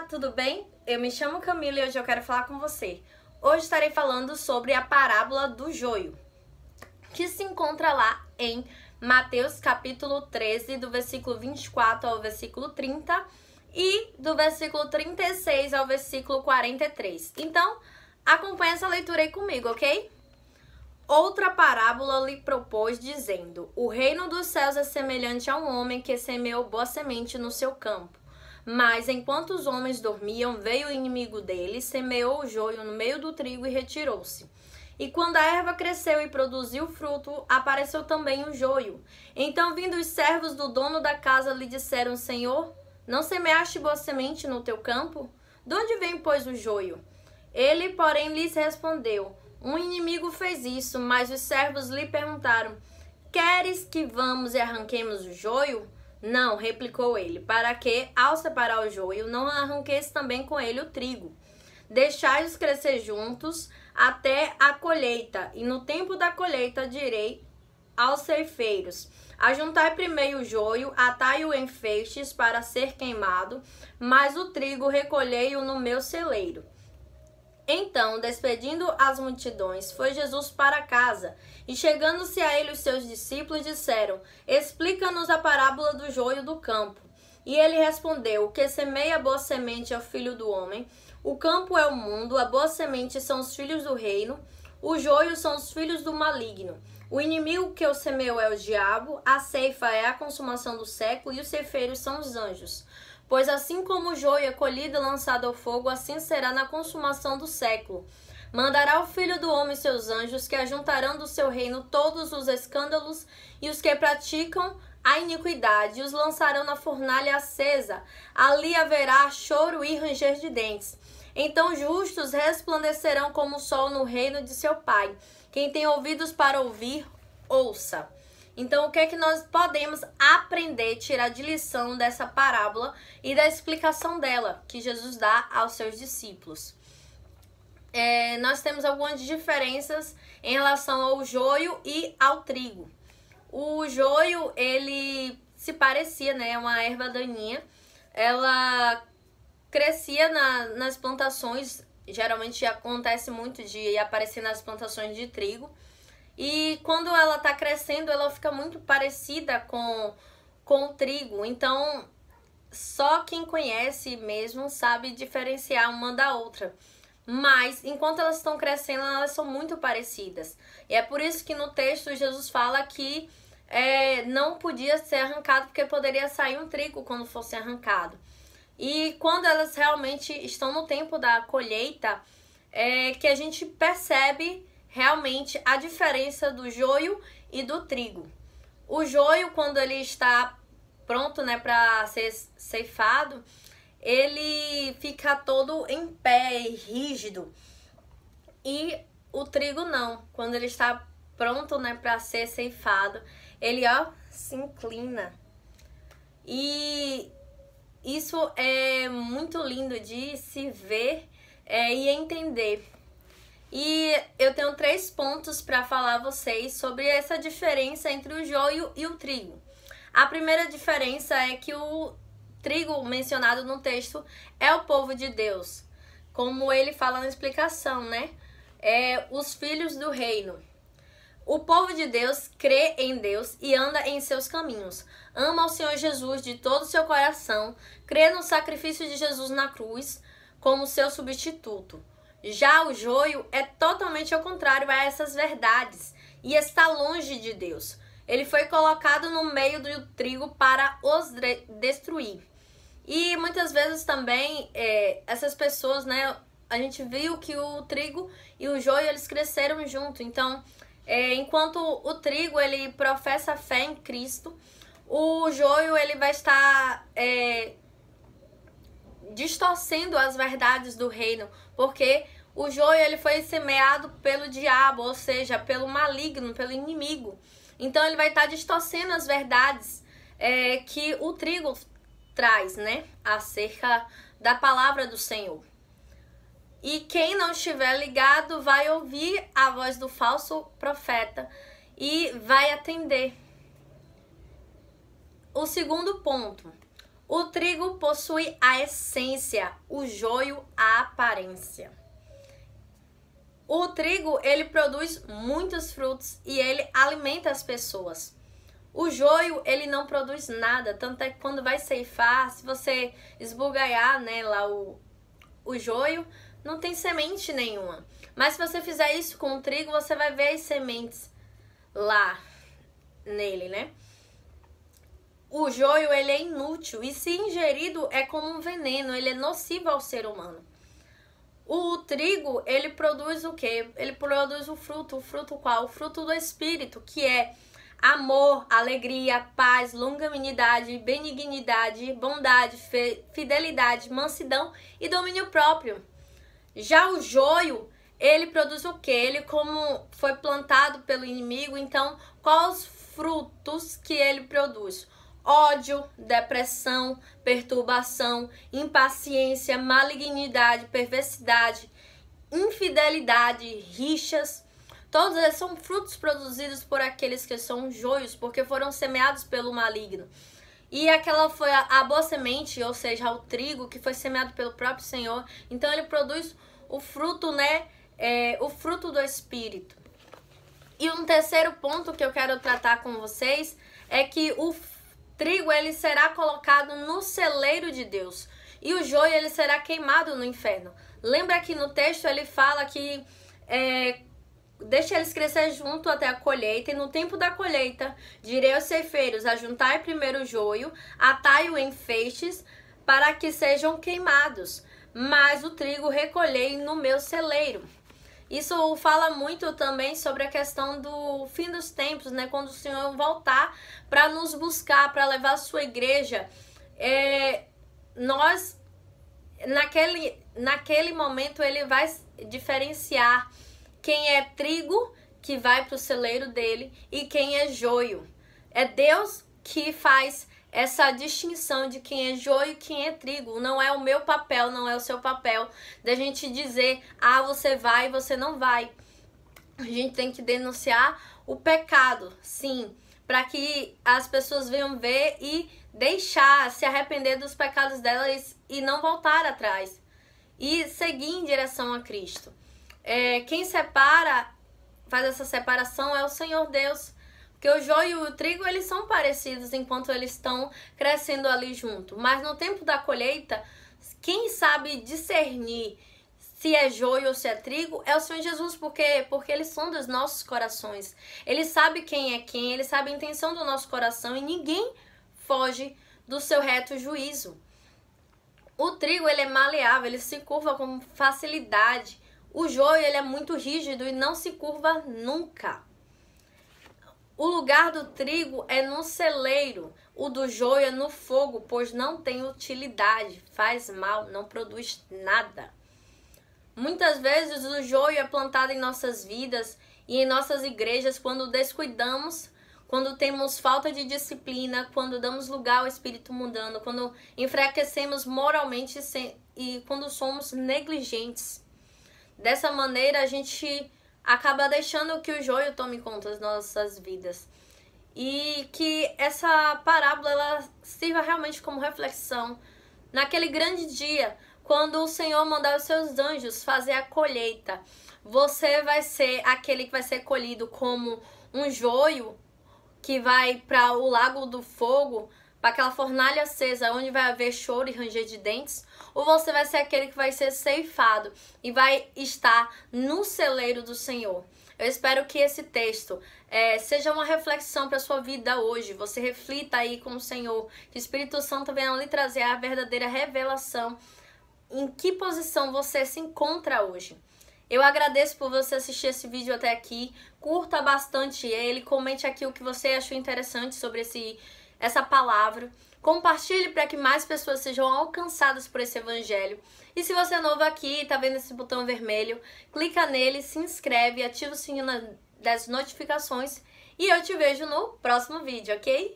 tudo bem? Eu me chamo Camila e hoje eu quero falar com você. Hoje estarei falando sobre a parábola do joio, que se encontra lá em Mateus capítulo 13, do versículo 24 ao versículo 30 e do versículo 36 ao versículo 43. Então, acompanhe essa leitura aí comigo, ok? Outra parábola lhe propôs, dizendo: O reino dos céus é semelhante a um homem que semeou boa semente no seu campo. Mas, enquanto os homens dormiam, veio o inimigo deles, semeou o joio no meio do trigo e retirou-se. E quando a erva cresceu e produziu fruto, apareceu também o joio. Então, vindo os servos do dono da casa, lhe disseram: Senhor, não semeaste boa semente no teu campo? De onde vem, pois, o joio? Ele, porém, lhes respondeu: Um inimigo fez isso. Mas os servos lhe perguntaram: Queres que vamos e arranquemos o joio? Não, replicou ele, para que, ao separar o joio, não arranqueis também com ele o trigo. Deixai-os crescer juntos até a colheita, e no tempo da colheita direi aos ceifeiros: Ajuntai primeiro o joio, atai-o em feixes para ser queimado, mas o trigo recolhei-o no meu celeiro. Então, despedindo as multidões, foi Jesus para casa, e chegando-se a ele os seus discípulos disseram: Explica-nos a parábola do joio do campo. E ele respondeu: O que semeia a boa semente é o filho do homem, o campo é o mundo, a boa semente são os filhos do reino, o joio são os filhos do maligno. O inimigo que o semeou é o diabo, a ceifa é a consumação do século, e os ceifeiros são os anjos. Pois assim como o joio é colhido e lançado ao fogo, assim será na consumação do século. Mandará o Filho do Homem seus anjos, que ajuntarão do seu reino todos os escândalos e os que praticam a iniquidade, e os lançarão na fornalha acesa. Ali haverá choro e ranger de dentes. Então justos resplandecerão como o sol no reino de seu Pai. Quem tem ouvidos para ouvir, ouça. Então, o que é que nós podemos aprender, tirar de lição dessa parábola e da explicação dela, que Jesus dá aos seus discípulos? Nós temos algumas diferenças em relação ao joio e ao trigo. O joio, ele se parecia, né, uma erva daninha. Ela crescia nas plantações, geralmente acontece muito de aparecer nas plantações de trigo. E quando ela está crescendo, ela fica muito parecida com o trigo. Então, só quem conhece mesmo sabe diferenciar uma da outra. Mas, enquanto elas estão crescendo, elas são muito parecidas. E é por isso que no texto Jesus fala que não podia ser arrancado, porque poderia sair um trigo quando fosse arrancado. E quando elas realmente estão no tempo da colheita, que a gente percebe realmente a diferença do joio e do trigo. O joio, quando ele está pronto, né, para ser ceifado, ele fica todo em pé e rígido. E o trigo não. Quando ele está pronto, né, para ser ceifado, ele se inclina. E isso é muito lindo de se ver e entender. E eu tenho 3 pontos para falar a vocês sobre essa diferença entre o joio e o trigo. A primeira diferença é que o trigo mencionado no texto é o povo de Deus. Como ele fala na explicação, né? Os filhos do reino. O povo de Deus crê em Deus e anda em seus caminhos. Ama o Senhor Jesus de todo o seu coração. Crê no sacrifício de Jesus na cruz como seu substituto. Já o joio é totalmente ao contrário a essas verdades e está longe de Deus. Ele foi colocado no meio do trigo para os destruir. E muitas vezes também essas pessoas, né, a gente viu que o trigo e o joio eles cresceram junto. Então, enquanto o trigo ele professa fé em Cristo, o joio ele vai estar distorcendo as verdades do reino, porque o joio ele foi semeado pelo diabo, ou seja, pelo maligno, pelo inimigo. Então ele vai estar distorcendo as verdades que o trigo traz, né, acerca da palavra do Senhor. E quem não estiver ligado vai ouvir a voz do falso profeta e vai atender. O segundo ponto: O trigo possui a essência, o joio a aparência. O trigo, ele produz muitos frutos e ele alimenta as pessoas. O joio, ele não produz nada, tanto é que quando vai ceifar, se você esbugalhar, né, lá o joio, não tem semente nenhuma. Mas se você fizer isso com o trigo, você vai ver as sementes lá nele, né? O joio, ele é inútil e se ingerido é como um veneno, ele é nocivo ao ser humano. O trigo, ele produz o quê? Ele produz o fruto qual? O fruto do Espírito, que é amor, alegria, paz, longanimidade, benignidade, bondade, fidelidade, mansidão e domínio próprio. Já o joio, ele produz o quê? Ele, como foi plantado pelo inimigo, então, quais os frutos que ele produz? Ódio, depressão, perturbação, impaciência, malignidade, perversidade, infidelidade, rixas. Todos eles são frutos produzidos por aqueles que são joios, porque foram semeados pelo maligno. E aquela foi a boa semente, ou seja, o trigo que foi semeado pelo próprio Senhor. Então ele produz o fruto, né? O fruto do Espírito. E um terceiro ponto que eu quero tratar com vocês é que o trigo, ele será colocado no celeiro de Deus e o joio, ele será queimado no inferno. Lembra que no texto ele fala que deixa eles crescer junto até a colheita, e no tempo da colheita direi aos ceifeiros: ajuntai primeiro o joio, atai-o em feixes para que sejam queimados, mas o trigo recolhei no meu celeiro. Isso fala muito também sobre a questão do fim dos tempos, né? Quando o Senhor voltar para nos buscar, para levar a sua igreja, nós, naquele momento, ele vai diferenciar quem é trigo, que vai para o celeiro dele, e quem é joio. É Deus que faz essa distinção de quem é joio e quem é trigo. Não é o meu papel, não é o seu papel da gente dizer: ah, você vai e você não vai. A gente tem que denunciar o pecado, sim, para que as pessoas venham ver e deixar, se arrepender dos pecados delas e não voltar atrás e seguir em direção a Cristo. Quem separa, faz essa separação, é o Senhor Deus. Porque o joio e o trigo, eles são parecidos enquanto eles estão crescendo ali junto. Mas no tempo da colheita, quem sabe discernir se é joio ou se é trigo é o Senhor Jesus. Por quê? Porque ele sonda os nossos corações. Ele sabe quem é quem, ele sabe a intenção do nosso coração e ninguém foge do seu reto juízo. O trigo, ele é maleável, ele se curva com facilidade. O joio, ele é muito rígido e não se curva nunca. O lugar do trigo é no celeiro, o do joio é no fogo, pois não tem utilidade, faz mal, não produz nada. Muitas vezes o joio é plantado em nossas vidas e em nossas igrejas quando descuidamos, quando temos falta de disciplina, quando damos lugar ao espírito mundano, quando enfraquecemos moralmente e quando somos negligentes. Dessa maneira a gente acaba deixando que o joio tome conta das nossas vidas. E que essa parábola ela sirva realmente como reflexão naquele grande dia, quando o Senhor mandar os seus anjos fazer a colheita. Você vai ser aquele que vai ser colhido como um joio que vai para o lago do fogo, para aquela fornalha acesa, onde vai haver choro e ranger de dentes, ou você vai ser aquele que vai ser ceifado e vai estar no celeiro do Senhor. Eu espero que esse texto seja uma reflexão para a sua vida hoje. Você reflita aí com o Senhor, que o Espírito Santo venha lhe trazer a verdadeira revelação em que posição você se encontra hoje. Eu agradeço por você assistir esse vídeo até aqui. Curta bastante ele, comente aqui o que você achou interessante sobre essa palavra. Compartilhe para que mais pessoas sejam alcançadas por esse evangelho. E se você é novo aqui e tá vendo esse botão vermelho, clica nele, se inscreve, ativa o sininho das notificações e eu te vejo no próximo vídeo, ok?